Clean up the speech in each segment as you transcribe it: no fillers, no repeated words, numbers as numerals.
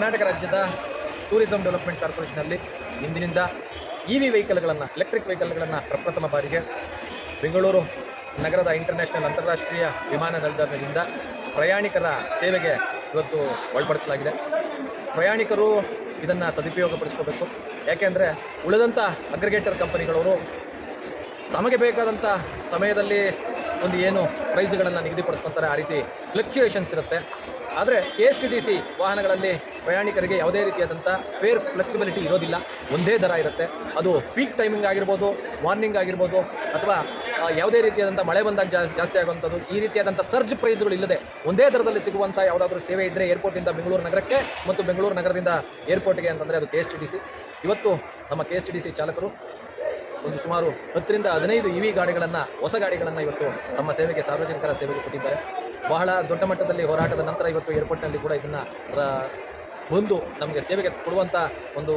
ಕರ್ನಾಟಕ ರಾಜ್ಯದ tourism development ಕಾರ್ಪೊರೇಷನಲ್ಲಿ ಇಂದಿನಿಂದ EV ವೆಹಿಕಲ್ಗಳನ್ನು, electric ವೆಹಿಕಲ್ಗಳನ್ನು ಪ್ರಪ್ರಥಮ ಬಾರಿಗೆ ಬೆಂಗಳೂರು ನಗರದ ಇಂಟರ್ನ್ಯಾಷನಲ್ ಅಂತಾರಾಷ್ಟ್ರೀಯ ವಿಮಾನ ನಿಲ್ದಾಣದಿಂದ ಪ್ರಯಾಣಿಕರ ಸೇವೆಗೆ ಇವತ್ತು ಒಳಪಡಿಸಲಾಗಿದೆ. ಪ್ರಯಾಣಿಕರು ಇದನ್ನು ಸದುಪಯೋಗಪಡಿಸ್ಕೋಬೇಕು. ಯಾಕೆಂದರೆ ಉಳಿದಂಥ ಅಗ್ರಿಗೇಟರ್ ಕಂಪನಿಗಳವರು ತಮಗೆ ಬೇಕಾದಂಥ ಸಮಯದಲ್ಲಿ ಒಂದು ಏನು ಪ್ರೈಸ್ಗಳನ್ನು ನಿಗದಿಪಡಿಸ್ಕೊತಾರೆ, ಆ ರೀತಿ ಫ್ಲಕ್ಚುಯೇಷನ್ಸ್ ಇರುತ್ತೆ. ಆದರೆ KSTTC ವಾಹನಗಳಲ್ಲಿ ಪ್ರಯಾಣಿಕರಿಗೆ ಯಾವುದೇ ರೀತಿಯಾದಂಥ ಫೇರ್ ಫ್ಲೆಕ್ಸಿಬಿಲಿಟಿ ಇರೋದಿಲ್ಲ. ಒಂದೇ ದರ ಇರುತ್ತೆ. ಅದು ಪೀಕ್ ಟೈಮಿಂಗ್ ಆಗಿರ್ಬೋದು, ಮಾರ್ನಿಂಗ್ ಆಗಿರ್ಬೋದು, ಅಥವಾ ಯಾವುದೇ ರೀತಿಯಾದಂಥ ಮಳೆ ಬಂದಾಗ ಜಾಸ್ತಿ ಆಗುವಂಥದ್ದು, ಈ ರೀತಿಯಾದಂಥ ಸರ್ಜ್ ಪ್ರೈಸ್ಗಳು ಇಲ್ಲದೆ ಒಂದೇ ದರದಲ್ಲಿ ಸಿಗುವಂಥ ಯಾವುದಾದ್ರೂ ಸೇವೆ ಇದ್ದರೆ ಏರ್ಪೋರ್ಟಿಂದ ಬೆಂಗಳೂರು ನಗರಕ್ಕೆ ಮತ್ತು ಬೆಂಗಳೂರು ನಗರದಿಂದ ಏರ್ಪೋರ್ಟ್ಗೆ ಅಂತಂದರೆ ಅದು KSTTC. ಇವತ್ತು ನಮ್ಮ KSTTC ಚಾಲಕರು ಒಂದು ಸುಮಾರು 10 ರಿಂದ 15 ಇವಿ ಗಾಡಿಗಳನ್ನು, ಹೊಸ ಗಾಡಿಗಳನ್ನು ಇವತ್ತು ತಮ್ಮ ಸೇವೆಗೆ, ಸಾರ್ವಜನಿಕರ ಸೇವೆಗೆ ಕೊಟ್ಟಿದ್ದಾರೆ. ಬಹಳ ದೊಡ್ಡ ಮಟ್ಟದಲ್ಲಿ ಹೋರಾಟದ ನಂತರ ಇವತ್ತು ಏರ್ಪೋರ್ಟ್ನಲ್ಲಿ ಕೂಡ ಇದನ್ನು ಬಂದು ನಮಗೆ ಸೇವೆಗೆ ಕೊಡುವಂಥ ಒಂದು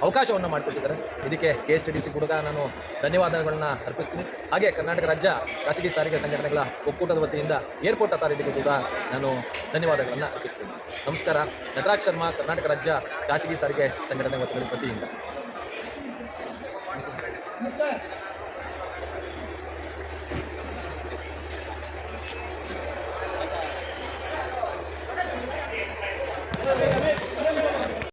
ಅವಕಾಶವನ್ನು ಮಾಡಿಕೊಟ್ಟಿದ್ದಾರೆ. ಇದಕ್ಕೆ KSTTC ಕೂಡ ನಾನು ಧನ್ಯವಾದಗಳನ್ನ ಅರ್ಪಿಸ್ತೀನಿ. ಹಾಗೆ ಕರ್ನಾಟಕ ರಾಜ್ಯ ಖಾಸಗಿ ಸಾರಿಗೆ ಸಂಘಟನೆಗಳ ಒಕ್ಕೂಟದ ವತಿಯಿಂದ ಏರ್ಪೋರ್ಟ್ ಅಥಾರಿಟಿಗೆ ಕೂಡ ನಾನು ಧನ್ಯವಾದಗಳನ್ನು ಅರ್ಪಿಸ್ತೀನಿ. ನಮಸ್ಕಾರ. ನಟರಾಜ್ ಶರ್ಮಾ, ಕರ್ನಾಟಕ ರಾಜ್ಯ ಖಾಸಗಿ ಸಾರಿಗೆ ಸಂಘಟನೆ ವತಿಯಿಂದ.